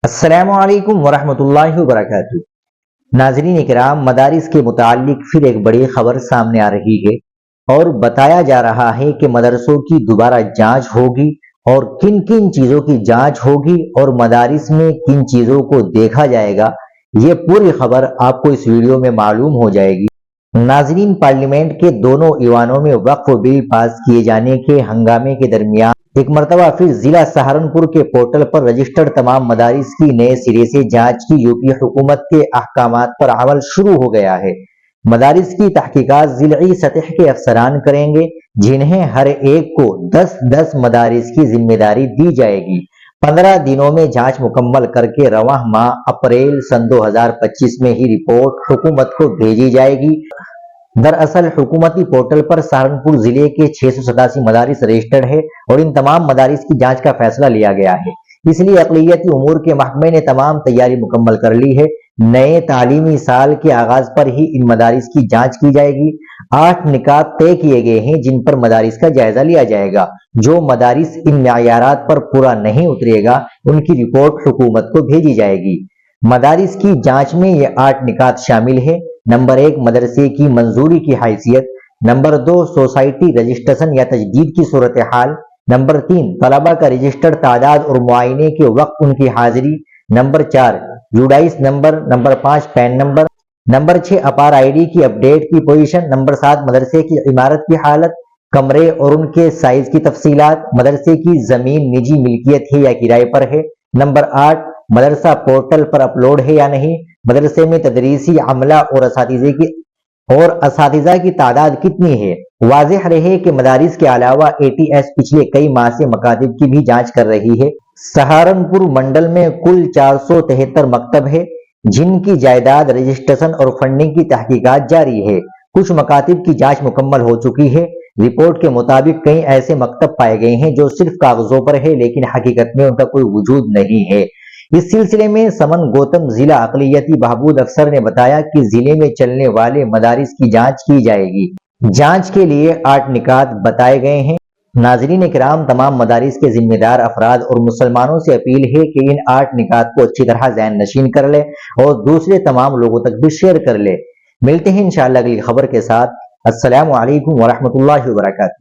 السلام علیکم ورحمۃ اللہ وبرکاتہ۔ ناظرین اکرام، مدارس کے متعلق پھر ایک بڑی خبر سامنے آ رہی ہے اور بتایا جا رہا ہے کہ مدرسوں کی دوبارہ جانچ ہوگی اور کن کن چیزوں کی جانچ ہوگی اور مدارس میں کن چیزوں کو دیکھا جائے گا، یہ پوری خبر آپ کو اس ویڈیو میں معلوم ہو جائے گی۔ ناظرین، پارلیمنٹ کے دونوں ایوانوں میں وقف بل پاس کیے جانے کے ہنگامے کے درمیان ایک مرتبہ پھر ضلع سہارنپور کے پورٹل پر رجسٹرڈ تمام مدارس کی نئے سرے سے جانچ کی یو پی حکومت کے احکامات پر عمل شروع ہو گیا ہے۔ مدارس کی تحقیقات ضلعی سطح کے افسران کریں گے، جنہیں ہر ایک کو 10 مدارس کی ذمہ داری دی جائے گی۔ 15 دنوں میں جانچ مکمل کر کے رواں ماہ اپریل سن 2025 میں ہی رپورٹ حکومت کو بھیجی جائے گی۔ دراصل حکومتی پورٹل پر سہارنپور ضلع کے 687 مدارس رجسٹرڈ ہے اور ان تمام مدارس کی جانچ کا فیصلہ لیا گیا ہے، اس لیے اقلیتی امور کے محکمے نے تمام تیاری مکمل کر لی ہے۔ نئے تعلیمی سال کے آغاز پر ہی ان مدارس کی جانچ کی جائے گی۔ 8 نکات طے کیے گئے ہیں جن پر مدارس کا جائزہ لیا جائے گا۔ جو مدارس ان معیارات پر پورا نہیں اترے گا، ان کی رپورٹ حکومت کو بھیجی جائے گی۔ مدارس کی جانچ میں یہ 8 نکات شامل ہیں۔ نمبر 1، مدرسے کی منظوری کی حیثیت۔ نمبر 2، سوسائٹی رجسٹریشن یا تجدید کی صورتحال۔ نمبر 3، طلبہ کا رجسٹرڈ تعداد اور معائنے کے وقت ان کی حاضری۔ Number 4، UDISE number. Number 5، PEN number. Number 6، APAAR I D کی اپڈیٹ کی پوزیشن۔ نمبر 7، مدرسے کی عمارت کی حالت، کمرے اور ان کے سائز کی تفصیلات۔ مدرسے کی زمین نجی ملکیت ہے یا کرائے پر ہے۔ نمبر 8، مدرسہ پورٹل پر اپلوڈ ہے یا نہیں۔ مدرسے میں تدریسی عملہ اور اساتذہ کی تعداد کتنی ہے۔ واضح رہے کہ مدارس کے علاوہ ATS پچھلے کئی ماہ سے مکاتب کی بھی جانچ کر رہی ہے۔ سہارنپور منڈل میں کل 473 مکتب ہے جن کی جائیداد رجسٹریشن اور فنڈنگ کی تحقیقات جاری ہے۔ کچھ مکاتب کی جانچ مکمل ہو چکی ہے۔ رپورٹ کے مطابق کئی ایسے مکتب پائے گئے ہیں جو صرف کاغذوں پر ہے لیکن حقیقت میں ان کا کوئی وجود نہیں ہے۔ اس سلسلے میں سمن گوتم ضلع اقلیتی بہبود افسر نے بتایا کہ ضلع میں چلنے والے مدارس کی جانچ کی جائے گی۔ جانچ کے لیے 8 نکات بتائے گئے ہیں۔ ناظرین اکرام، تمام مدارس کے ذمہ دار افراد اور مسلمانوں سے اپیل ہے کہ ان 8 نکات کو اچھی طرح ذہن نشین کر لے اور دوسرے تمام لوگوں تک بھی شیئر کر لے۔ ملتے ہیں انشاءاللہ اگلی خبر کے ساتھ۔ السلام علیکم ورحمۃ اللہ وبرکاتہ۔